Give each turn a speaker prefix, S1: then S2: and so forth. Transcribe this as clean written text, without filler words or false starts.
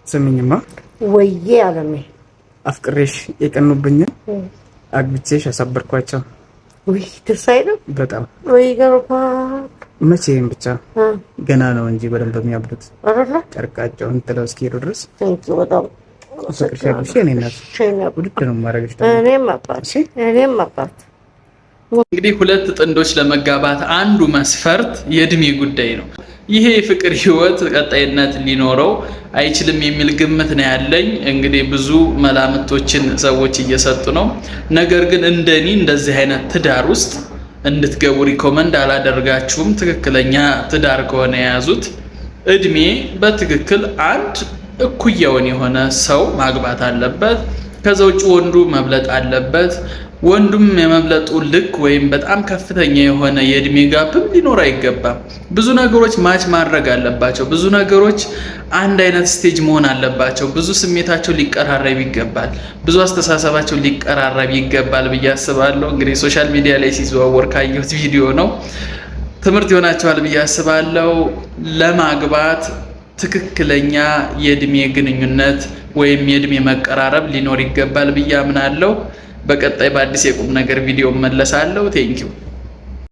S1: ስሚኝማ
S2: ወይዬ አለሜ
S1: አፍቅሬሽ የቀኑብኝ አግብቼሽ አሳበርኳቸው።
S2: ወይ ደስ አይልም?
S1: በጣም
S2: ወይ ገርባ
S1: መቼም ብቻ ገና ነው እንጂ በደንብ የሚያብዱት
S2: አረላ
S1: ጨርቃቸውን ጥለው እስኪሄዱ ድረስ
S2: ታንኪ በጣም
S1: አፍቅሬሽ እኔ እናት ውድድ ነው ማረግሽ
S2: እኔም አባት
S3: እንግዲህ ሁለት ጥንዶች ለመጋባት አንዱ መስፈርት የእድሜ ጉዳይ ነው። ይሄ የፍቅር ህይወት ቀጣይነት ሊኖረው አይችልም የሚል ግምት ነው ያለኝ። እንግዲህ ብዙ መላምቶችን ሰዎች እየሰጡ ነው። ነገር ግን እንደኔ እንደዚህ አይነት ትዳር ውስጥ እንድትገቡ ሪኮመንድ አላደርጋችሁም። ትክክለኛ ትዳር ከሆነ የያዙት እድሜ በትክክል አንድ እኩያውን የሆነ ሰው ማግባት አለበት። ከዛ ውጭ ወንዱ መብለጥ አለበት። ወንዱም የመብለጡ ልክ ወይም በጣም ከፍተኛ የሆነ የእድሜ ጋፕም ሊኖር አይገባም። ብዙ ነገሮች ማች ማድረግ አለባቸው። ብዙ ነገሮች አንድ አይነት ስቴጅ መሆን አለባቸው። ብዙ ስሜታቸው ሊቀራረብ ይገባል። ብዙ አስተሳሰባቸው ሊቀራረብ ይገባል ብዬ አስባለሁ። እንግዲህ ሶሻል ሚዲያ ላይ ሲዘዋወር ካየሁት ቪዲዮ ነው። ትምህርት ይሆናቸዋል ብዬ አስባለሁ። ለማግባት ትክክለኛ የእድሜ ግንኙነት ወይም የእድሜ መቀራረብ ሊኖር ይገባል ብዬ አምናለሁ። በቀጣይ በአዲስ የቁም ነገር ቪዲዮ መለሳለሁ። ቴንኪው